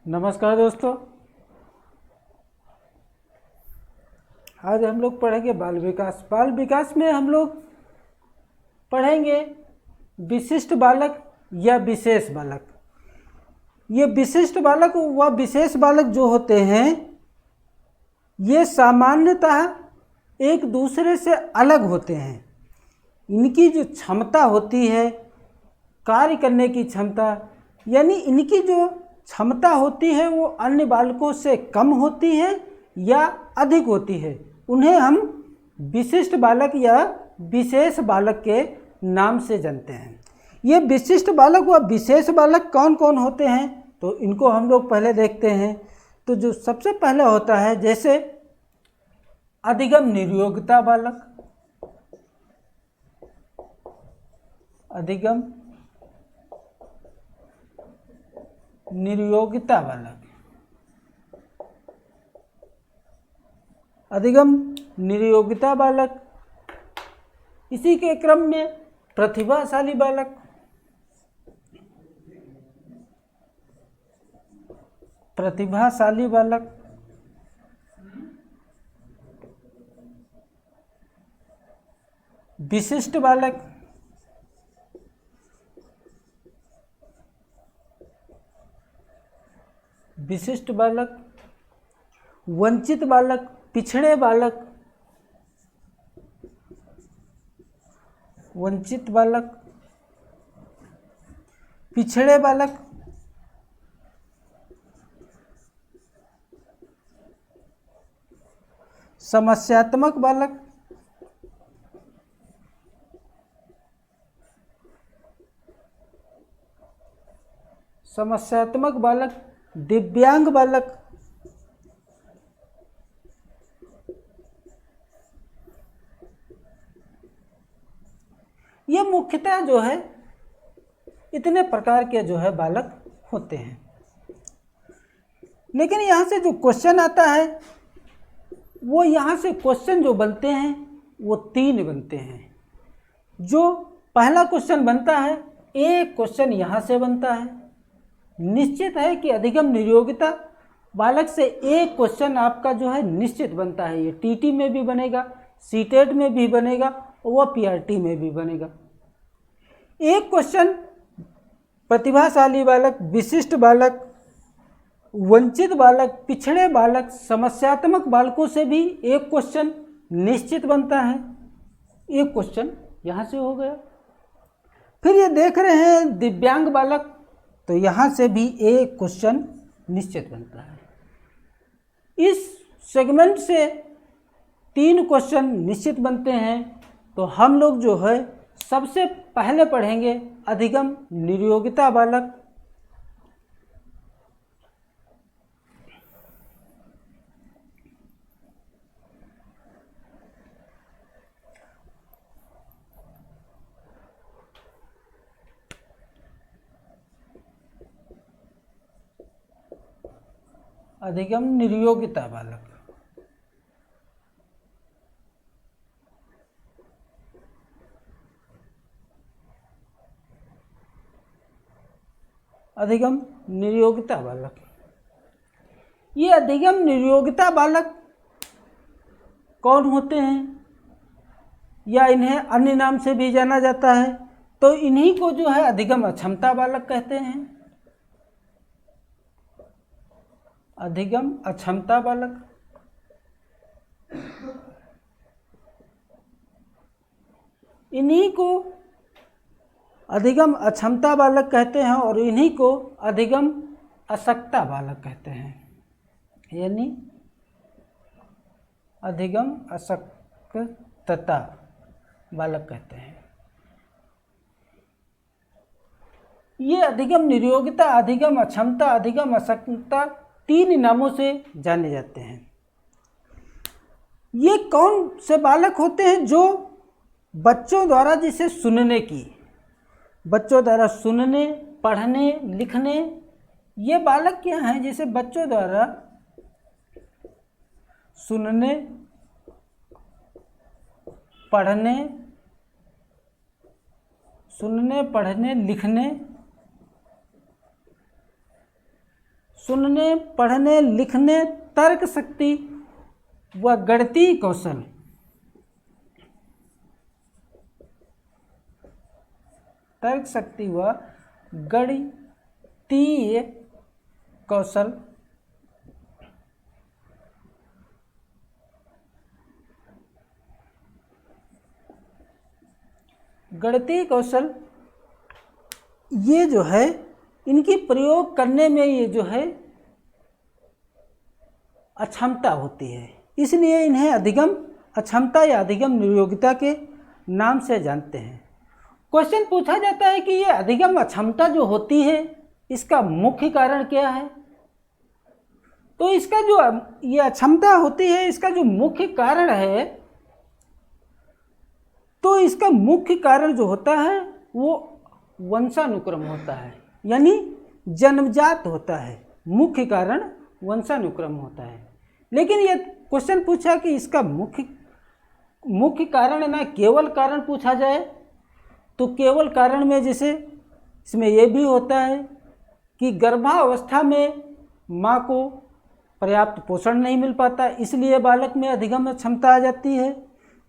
नमस्कार दोस्तों। आज हम लोग पढ़ेंगे बाल विकास। बाल विकास में हम लोग पढ़ेंगे विशिष्ट बालक या विशेष बालक। ये विशिष्ट बालक व विशेष बालक जो होते हैं ये सामान्यतः एक दूसरे से अलग होते हैं। इनकी जो क्षमता होती है कार्य करने की क्षमता, यानी इनकी जो क्षमता होती है वो अन्य बालकों से कम होती है या अधिक होती है। उन्हें हम विशिष्ट बालक या विशेष बालक के नाम से जानते हैं। ये विशिष्ट बालक व विशेष बालक कौन कौन होते हैं तो इनको हम लोग पहले देखते हैं। तो जो सबसे पहले होता है जैसे अधिगम निर्योग्यता बालक, अधिगम निर्योग्यता बालक, अधिगम निर्योग्यता बालक। इसी के क्रम में प्रतिभाशाली बालक, प्रतिभाशाली बालक, विशिष्ट बालक, विशिष्ट बालक, वंचित बालक, पिछड़े बालक, वंचित बालक, पिछड़े बालक, समस्यात्मक बालक, समस्यात्मक बालक, दिव्यांग बालक, ये मुख्यतः जो है इतने प्रकार के जो है बालक होते हैं। लेकिन यहाँ से जो क्वेश्चन आता है वो यहाँ से क्वेश्चन जो बनते हैं वो 3 बनते हैं। जो पहला क्वेश्चन बनता है एक क्वेश्चन यहाँ से बनता है। निश्चित है कि अधिगम निर्योग्यता बालक से एक क्वेश्चन आपका जो है निश्चित बनता है। ये टीटी में भी बनेगा, सीटेट में भी बनेगा और पीआरटी में भी बनेगा। एक क्वेश्चन प्रतिभाशाली बालक, विशिष्ट बालक, वंचित बालक, पिछड़े बालक, समस्यात्मक बालकों से भी एक क्वेश्चन निश्चित बनता है। एक क्वेश्चन यहाँ से हो गया। फिर ये देख रहे हैं दिव्यांग बालक, तो यहाँ से भी एक क्वेश्चन निश्चित बनता है। इस सेगमेंट से 3 क्वेश्चन निश्चित बनते हैं। तो हम लोग जो है सबसे पहले पढ़ेंगे अधिगम निर्योग्यता बालक। अधिगम निर्योग्यता बालक, अधिगम निर्योग्यता बालक। ये अधिगम निर्योग्यता बालक कौन होते हैं या इन्हें अन्य नाम से भी जाना जाता है तो इन्हीं को जो है अधिगम अक्षमता बालक कहते हैं। अधिगम अक्षमता बालक, इन्हीं को अधिगम अक्षमता बालक कहते हैं और इन्हीं को अधिगम अशक्तता बालक कहते हैं, यानी अधिगम अशक्तता बालक कहते हैं। ये अधिगम निर्योग्यता, अधिगम अक्षमता, अधिगम अशक्तता 3 नामों से जाने जाते हैं। ये कौन से बालक होते हैं जो बच्चों द्वारा जिसे सुनने की, बच्चों द्वारा सुनने, पढ़ने, लिखने, ये बालक क्या हैं जिसे बच्चों द्वारा सुनने, पढ़ने, लिखने, सुनने, पढ़ने, लिखने, तर्क शक्ति व गणितीय कौशल। तर्क शक्ति व गणितीय कौशल। गणितीय कौशल ये जो है इनकी प्रयोग करने में ये जो है अक्षमता होती है, इसलिए इन्हें अधिगम अक्षमता या अधिगम नियोगिता के नाम से जानते हैं। क्वेश्चन पूछा जाता है कि ये अधिगम अक्षमता जो होती है इसका मुख्य कारण क्या है। तो इसका जो ये अक्षमता होती है इसका जो मुख्य कारण है, तो इसका मुख्य कारण जो होता है वो वंशानुक्रम होता है, यानी जन्मजात होता है। मुख्य कारण वंशानुक्रम होता है। लेकिन ये क्वेश्चन पूछा कि इसका मुख्य कारण ना केवल कारण पूछा जाए, तो केवल कारण में जैसे इसमें ये भी होता है कि गर्भावस्था में माँ को पर्याप्त पोषण नहीं मिल पाता, इसलिए बालक में अधिगम क्षमता आ जाती है।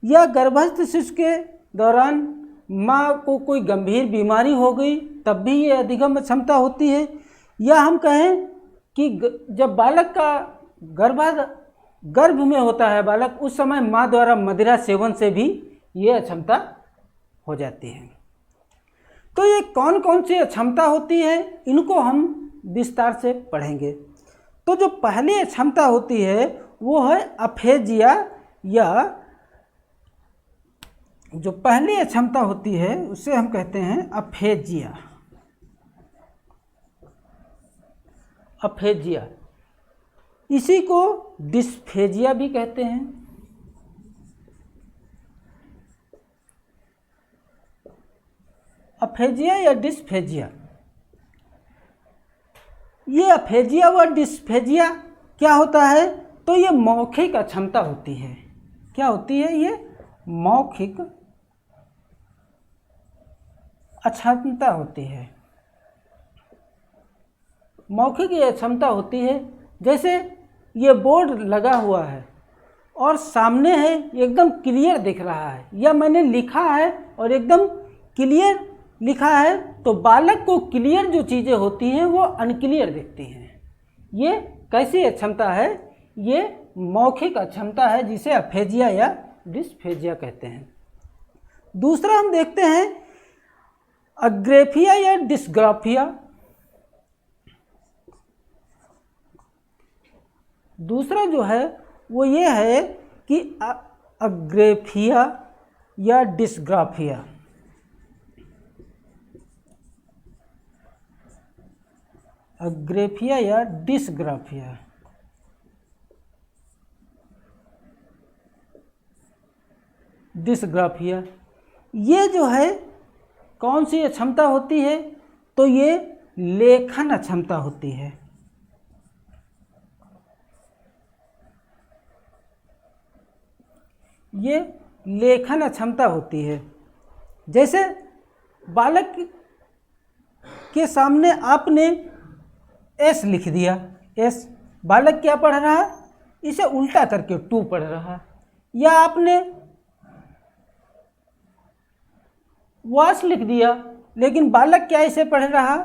या गर्भस्थ शिशु के दौरान माँ को कोई गंभीर बीमारी हो गई तब भी ये अधिगम क्षमता होती है। या हम कहें कि जब बालक का गर्भ में होता है बालक, उस समय माँ द्वारा मदिरा सेवन से भी ये अक्षमता हो जाती है। तो ये कौन कौन सी अक्षमता होती है इनको हम विस्तार से पढ़ेंगे। तो जो पहली अक्षमता होती है वो है अफेजिया, या जो पहली अक्षमता होती है उसे हम कहते हैं अफेजिया। अफेजिया, इसी को डिस्फेजिया भी कहते हैं। अफेजिया या डिस्फेजिया, ये अफेजिया व डिस्फेजिया क्या होता है, तो ये मौखिक अक्षमता होती है। क्या होती है? ये मौखिक अक्षमता होती है। मौखिक ये क्षमता होती है, जैसे ये बोर्ड लगा हुआ है और सामने है एकदम क्लियर दिख रहा है, या मैंने लिखा है और एकदम क्लियर लिखा है, तो बालक को क्लियर जो चीज़ें होती हैं वो अनक्लियर दिखती हैं। ये कैसी अक्षमता है? ये मौखिक अक्षमता है, जिसे अफेजिया या डिस्फेजिया कहते हैं। दूसरा हम देखते हैं अग्रेफिया या डिस्ग्राफिया। दूसरा जो है वो ये है कि अग्रेफिया या डिस्ग्राफिया। अग्रेफिया या डिस्ग्राफिया। डिस्ग्राफिया ये जो है कौन सी अक्षमता होती है, तो ये लेखन अक्षमता होती है। ये लेखन अक्षमता होती है। जैसे बालक के सामने आपने एस लिख दिया, एस, बालक क्या पढ़ रहा है? इसे उल्टा करके टू पढ़ रहा है। या आपने वास लिख दिया, लेकिन बालक क्या इसे पढ़ रहा?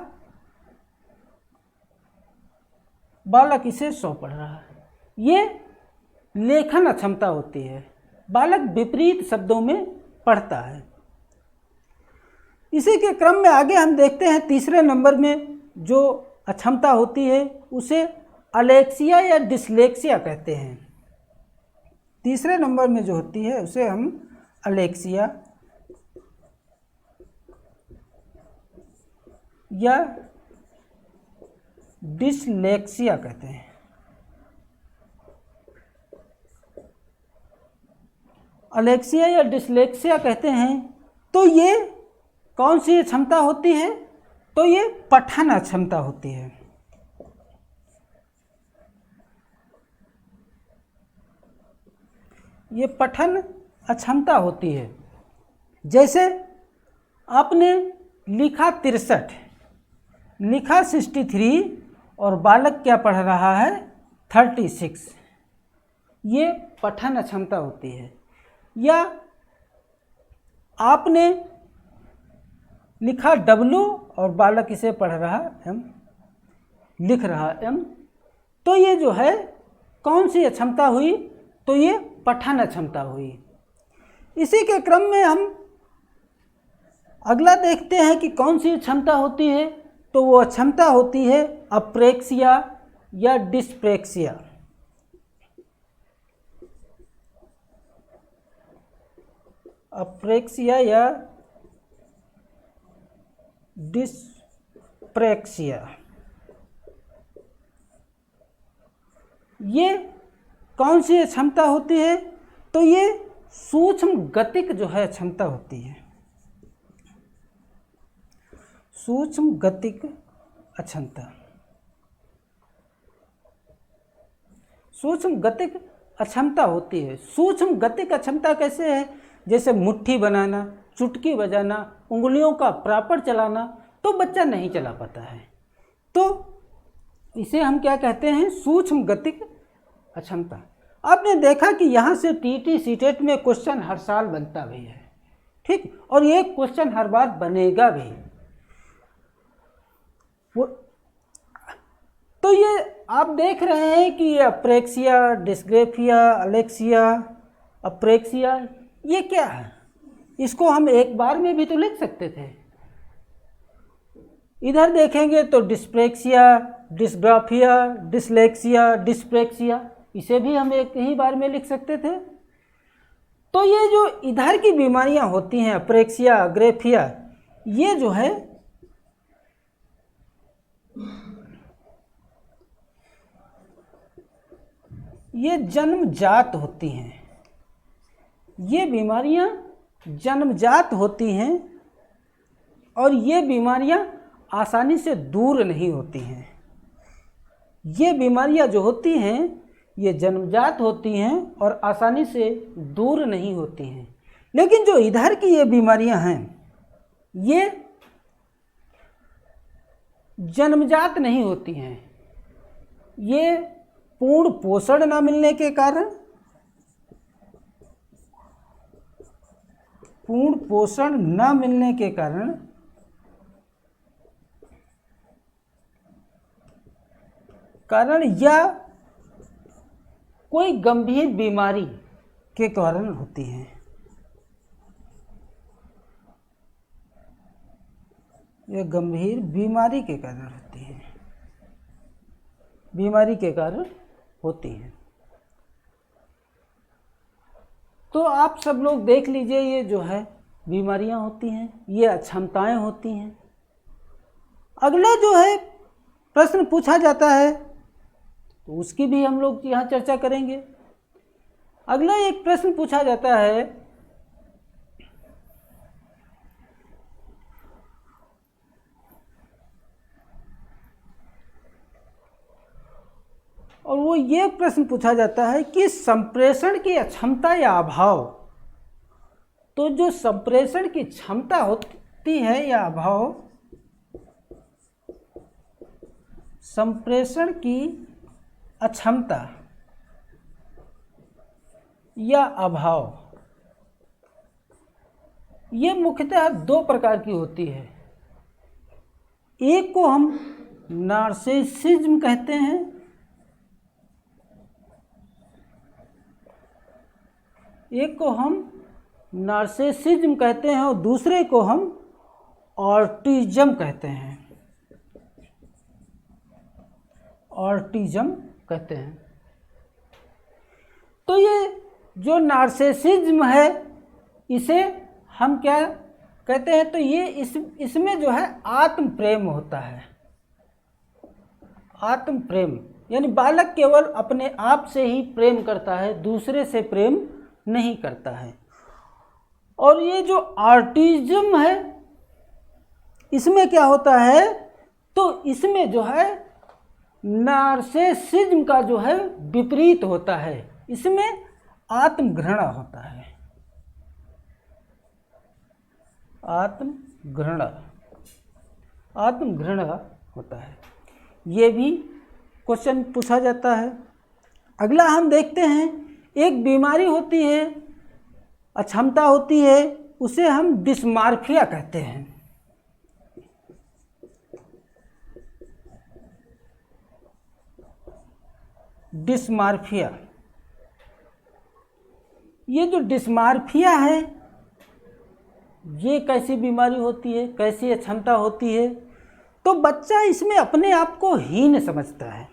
बालक इसे 100 पढ़ रहा है। ये लेखन अक्षमता होती है। बालक विपरीत शब्दों में पढ़ता है। इसी के क्रम में आगे हम देखते हैं तीसरे नंबर में जो अक्षमता होती है उसे अलेक्सिया या डिसलेक्सिया कहते हैं। तीसरे नंबर में जो होती है उसे हम अलेक्सिया या डिसलेक्सिया कहते हैं। अलेक्सिया या डिसलेक्सिया कहते हैं। तो ये कौन सी क्षमता होती है? तो ये पठन अक्षमता होती है। ये पठन अक्षमता होती है। जैसे आपने लिखा 63, लिखा 63 और बालक क्या पढ़ रहा है 36। ये पठन अक्षमता होती है। या आपने लिखा W और बालक इसे पढ़ रहा M, लिख रहा M, तो ये जो है कौन सी अक्षमता हुई? तो ये पठन अक्षमता हुई। इसी के क्रम में हम अगला देखते हैं कि कौन सी क्षमता होती है। तो वो क्षमता होती है अप्रेक्सिया या डिस्प्रेक्सिया। अप्रेक्सिया या डिस्प्रेक्सिया, ये कौन सी क्षमता होती है? तो ये सूक्ष्म गतिक जो है क्षमता होती है, सूक्ष्म गतिक अक्षमता। सूक्ष्म गतिक अक्षमता होती है। सूक्ष्म गतिक अक्षमता कैसे है? जैसे मुट्ठी बनाना, चुटकी बजाना, उंगलियों का प्रॉपर चलाना, तो बच्चा नहीं चला पाता है, तो इसे हम क्या कहते हैं? सूक्ष्म गतिक अक्षमता। आपने देखा कि यहाँ से टीटी सीटेट में क्वेश्चन हर साल बनता भी है, ठीक, और ये क्वेश्चन हर बार बनेगा भी। तो ये आप देख रहे हैं कि ये अप्रेक्सिया, डिस्ग्रेफिया, अलेक्सिया, अप्रेक्सिया, ये क्या है? इसको हम एक बार में भी तो लिख सकते थे। इधर देखेंगे तो डिस्प्रेक्सिया, डिस्ग्राफिया, डिसलेक्सिया, डिस्प्रेक्सिया, इसे भी हम एक ही बार में लिख सकते थे। तो ये जो इधर की बीमारियां होती हैं, अप्रेक्सिया, अग्रेफिया, ये जो है ये जन्मजात होती हैं। ये बीमारियां जन्मजात होती हैं और ये बीमारियां आसानी से दूर नहीं होती हैं। ये बीमारियां जो होती हैं ये जन्मजात होती हैं और आसानी से दूर नहीं होती हैं। लेकिन जो इधर की ये बीमारियां हैं ये जन्मजात नहीं होती हैं। ये पूर्ण पोषण न मिलने के कारण, पूर्ण पोषण न मिलने के कारण या कोई गंभीर बीमारी के कारण होती हैं। ये गंभीर बीमारी के कारण होती हैं, बीमारी के कारण होती हैं। तो आप सब लोग देख लीजिए, ये जो है बीमारियां होती हैं, ये अक्षमताएं होती हैं। अगला जो है प्रश्न पूछा जाता है तो उसकी भी हम लोग यहाँ चर्चा करेंगे। अगला एक प्रश्न पूछा जाता है, और वो ये प्रश्न पूछा जाता है कि संप्रेषण की अक्षमता या अभाव। तो जो संप्रेषण की क्षमता होती है या अभाव, संप्रेषण की अक्षमता या अभाव, ये मुख्यतः दो प्रकार की होती है। एक को हम नार्सिसिज्म कहते हैं, एक को हम नार्सिसिज्म कहते हैं और दूसरे को हम ऑटिज्म कहते हैं। ऑटिज्म कहते हैं। तो ये जो नार्सिसिज्म है इसे हम क्या कहते हैं? तो ये इसमें जो है आत्म प्रेम होता है। आत्म प्रेम यानी बालक केवल अपने आप से ही प्रेम करता है, दूसरे से प्रेम नहीं करता है। और ये जो ऑटिज्म है इसमें क्या होता है? तो इसमें जो है नार्सिसिज्म का जो है विपरीत होता है, इसमें आत्मघृणा होता है। आत्मघृणा, आत्मघृणा होता है। ये भी क्वेश्चन पूछा जाता है। अगला हम देखते हैं, एक बीमारी होती है, अक्षमता होती है, उसे हम डिस्मार्फिया कहते हैं। डिस्मार्फिया, ये जो डिस्मार्फिया है ये कैसी बीमारी होती है, कैसी अक्षमता होती है? तो बच्चा इसमें अपने आप को हीन समझता है।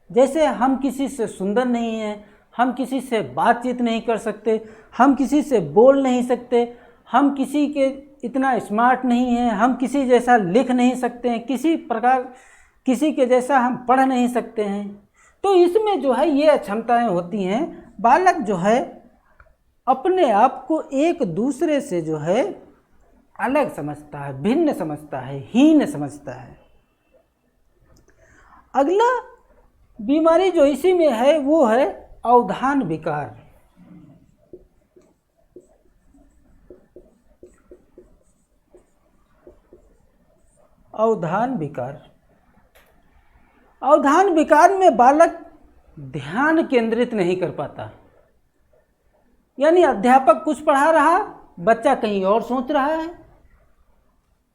जैसे हम किसी से सुंदर नहीं हैं, हम किसी से बातचीत नहीं कर सकते, हम किसी से बोल नहीं सकते, हम किसी के इतना स्मार्ट नहीं हैं, हम किसी जैसा लिख नहीं सकते हैं, किसी प्रकार किसी के जैसा हम पढ़ नहीं सकते हैं। तो इसमें जो है ये अक्षमताएं होती हैं। बालक जो है अपने आप को एक दूसरे से जो है अलग समझता है, भिन्न समझता है, हीन समझता है। अगला बीमारी जो इसी में है वो है अवधान विकार। अवधान विकार, अवधान विकार में बालक ध्यान केंद्रित नहीं कर पाता। यानी अध्यापक कुछ पढ़ा रहा, बच्चा कहीं और सोच रहा है।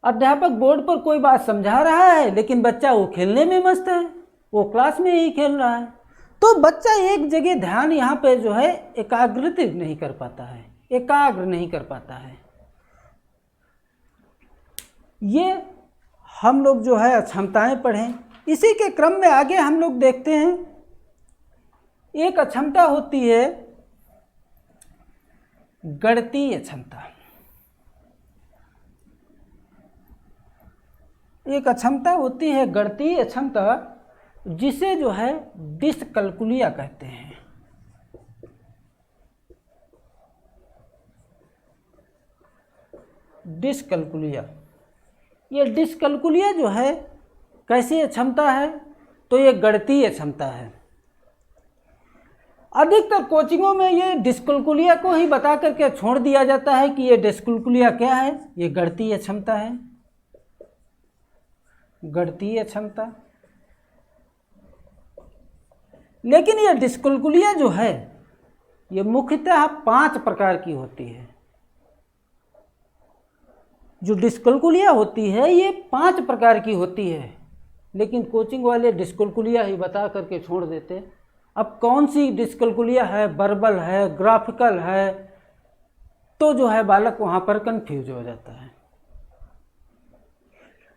अध्यापक बोर्ड पर कोई बात समझा रहा है, लेकिन बच्चा वो खेलने में मस्त है, वो क्लास में ही खेल रहा है। तो बच्चा एक जगह ध्यान यहाँ पे जो है एकाग्रित नहीं कर पाता है, एकाग्र नहीं कर पाता है। ये हम लोग जो है अक्षमताएं पढ़ें। इसी के क्रम में आगे हम लोग देखते हैं, एक अक्षमता होती है गणितीय क्षमता। एक अक्षमता होती है गणितीय क्षमता, जिसे जो है डिस्कैल्कुलिया कहते हैं। डिस्कैल्कुलिया, ये डिस्कैल्कुलिया जो है कैसी क्षमता है? तो ये गणितीय क्षमता है। अधिकतर कोचिंगों में ये डिस्कैल्कुलिया को ही बता करके छोड़ दिया जाता है कि ये डिस्कैल्कुलिया क्या है, ये गणितीय क्षमता है। गणितीय क्षमता, लेकिन ये डिस्कैल्कुलिया जो है ये मुख्यतः 5 प्रकार की होती है। जो डिस्कैल्कुलिया होती है ये 5 प्रकार की होती है, लेकिन कोचिंग वाले डिस्कैल्कुलिया ही बता करके छोड़ देते। अब कौन सी डिस्कैल्कुलिया है, वर्बल है, ग्राफिकल है, तो जो है बालक वहाँ पर कंफ्यूज हो जाता है।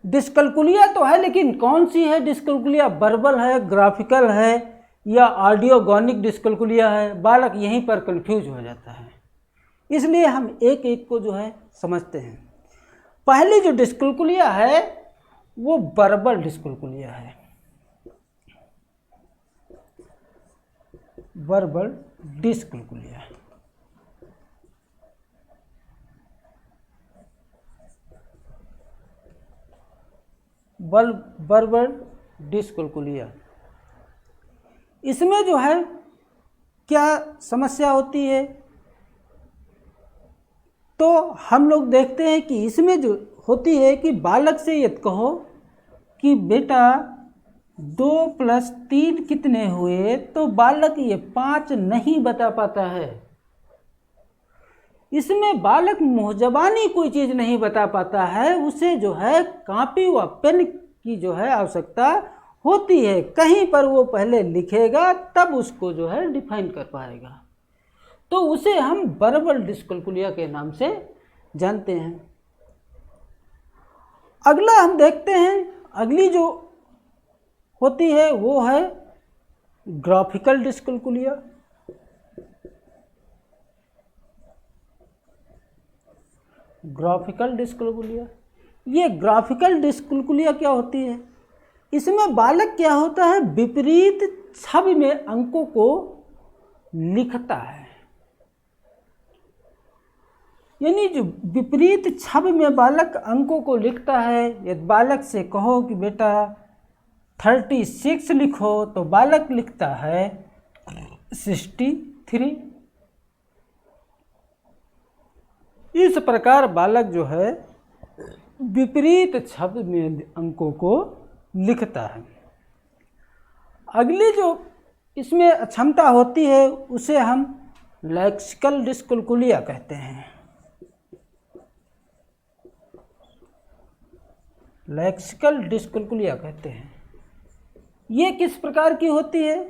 डिस्कैल्कुलिया तो है, लेकिन कौन सी है डिस्कैल्कुलिया, वर्बल है, ग्राफिकल है या ऑडियोगोनिक डिस्कैल्कुलिया है, बालक यहीं पर कंफ्यूज हो जाता है। इसलिए हम एक एक को जो है समझते हैं। पहली जो डिस्कैल्कुलिया है वो वर्बल डिस्कैल्कुलिया है। वर्बल डिस्कैल्कुलिया, वर्बल डिस्कैल्कुलिया, इसमें जो है क्या समस्या होती है? तो हम लोग देखते हैं कि इसमें जो होती है कि बालक से ये कहो कि बेटा 2 + 3 कितने हुए, तो बालक ये 5 नहीं बता पाता है। इसमें बालक मुँहज़बानी कोई चीज़ नहीं बता पाता है, उसे जो है कॉपी व पेन की जो है आवश्यकता होती है। कहीं पर वो पहले लिखेगा तब उसको जो है डिफाइन कर पाएगा। तो उसे हम वर्बल डिस्कैल्कुलिया के नाम से जानते हैं। अगला हम देखते हैं, अगली जो होती है वो है ग्राफिकल डिस्कैल्कुलिया। ग्राफिकल डिस्कैल्कुलिया, ये ग्राफिकल डिस्कैल्कुलिया क्या होती है? इसमें बालक क्या होता है, विपरीत छवि में अंकों को लिखता है। यानी जो विपरीत छवि में बालक अंकों को लिखता है, यदि बालक से कहो कि बेटा 36 लिखो, तो बालक लिखता है 63। इस प्रकार बालक जो है विपरीत छवि में अंकों को लिखता है। अगली जो इसमें अक्षमता होती है उसे हम लेक्सिकल डिस्कैलकुलिया कहते हैं। लेक्सिकल डिस्कैलकुलिया कहते हैं। ये किस प्रकार की होती है?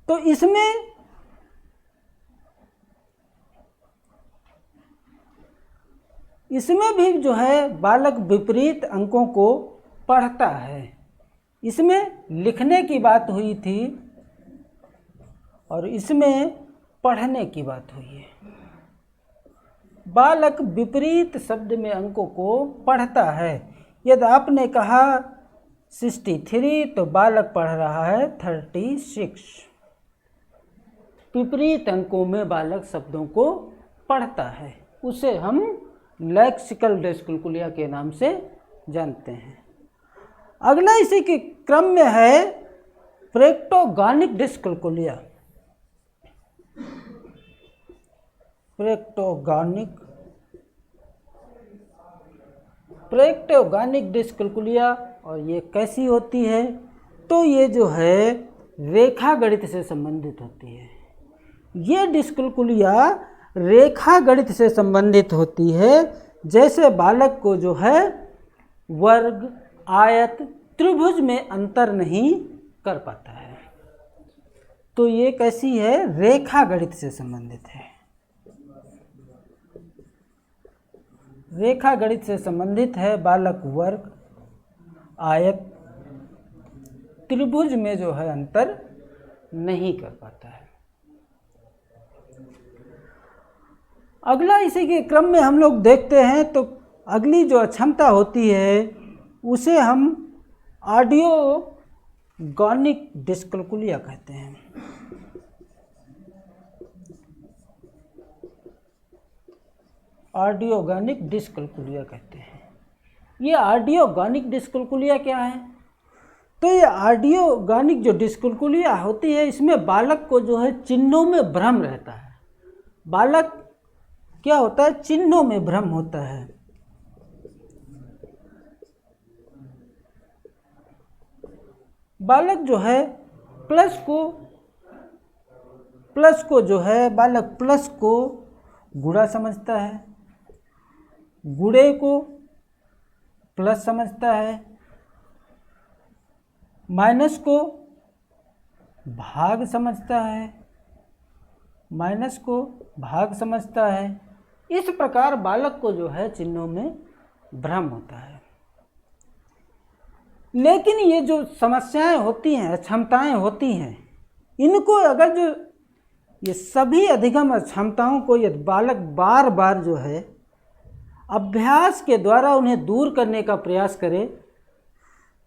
तो इसमें भी जो है बालक विपरीत अंकों को पढ़ता है। इसमें लिखने की बात हुई थी और इसमें पढ़ने की बात हुई है। बालक विपरीत शब्द में अंकों को पढ़ता है। यदि आपने कहा 63 तो बालक पढ़ रहा है 36। विपरीत अंकों में बालक शब्दों को पढ़ता है, उसे हम लेक्सिकल डिस्कैलकुलिया के नाम से जानते हैं। अगला इसी के क्रम में है प्रेक्टोगॉनिक डिस्कैलकुलिया। प्रेक्टोगॉनिक डिस्कैलकुलिया, और ये कैसी होती है? तो ये जो है रेखा गणित से संबंधित होती है। ये डिस्कैलकुलिया रेखा गणित से संबंधित होती है। जैसे बालक को जो है वर्ग, आयत, त्रिभुज में अंतर नहीं कर पाता है, तो ये कैसी है? रेखा गणित से संबंधित है। रेखा गणित से संबंधित है। बालक वर्ग, आयत, त्रिभुज में जो है अंतर नहीं कर पाता है। अगला इसी के क्रम में हम लोग देखते हैं तो अगली जो अक्षमता होती है उसे हम ऑडियोगॉनिक डिस्कैलकुलिया कहते हैं। ऑडियोगॉनिक डिस्कैलकुलिया कहते हैं। ये ऑडियोगॉनिक डिस्कैलकुलिया क्या है? तो ये ऑडियोगॉनिक जो डिस्कैलकुलिया होती है इसमें बालक को जो है चिन्हों में भ्रम रहता है। बालक क्या होता है? चिन्हों में भ्रम होता है। बालक जो है प्लस को जो है बालक प्लस को गुणा समझता है, गुणे को प्लस समझता है, माइनस को भाग समझता है, माइनस को भाग समझता है। इस प्रकार बालक को जो है चिन्हों में भ्रम होता है। लेकिन ये जो समस्याएं होती हैं, अक्षमताएं होती हैं, इनको अगर जो ये सभी अधिगम अक्षमताओं को यदि बालक बार बार जो है अभ्यास के द्वारा उन्हें दूर करने का प्रयास करे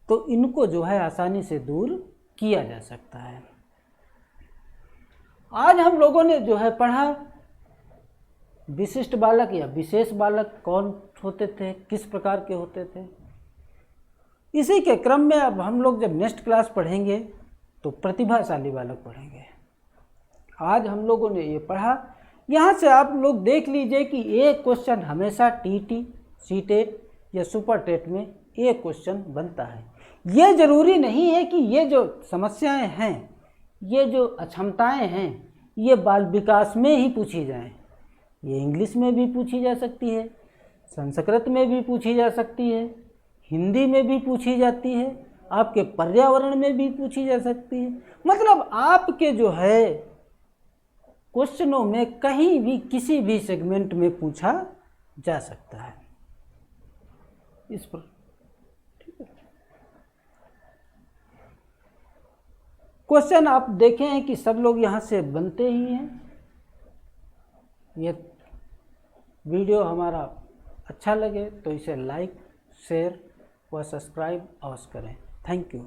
तो इनको जो है आसानी से दूर किया जा सकता है। आज हम लोगों ने जो है पढ़ा विशिष्ट बालक या विशेष बालक कौन होते थे, किस प्रकार के होते थे। इसी के क्रम में अब हम लोग जब नेक्स्ट क्लास पढ़ेंगे तो प्रतिभाशाली बालक पढ़ेंगे। आज हम लोगों ने ये पढ़ा। यहाँ से आप लोग देख लीजिए कि एक क्वेश्चन हमेशा टीटी, सीटेट या सुपर टेट में एक क्वेश्चन बनता है। ये जरूरी नहीं है कि ये जो समस्याएं हैं, ये जो अक्षमताएं हैं, ये बाल विकास में ही पूछी जाएं। ये इंग्लिश में भी पूछी जा सकती है, संस्कृत में भी पूछी जा सकती है, हिंदी में भी पूछी जाती है, आपके पर्यावरण में भी पूछी जा सकती है। मतलब आपके जो है क्वेश्चनों में कहीं भी किसी भी सेगमेंट में पूछा जा सकता है। इस पर ठीक है। क्वेश्चन आप देखें हैं कि सब लोग यहाँ से बनते ही हैं। ये वीडियो हमारा अच्छा लगे तो इसे लाइक, शेयर व सब्सक्राइब अवश्य करें। Thank you.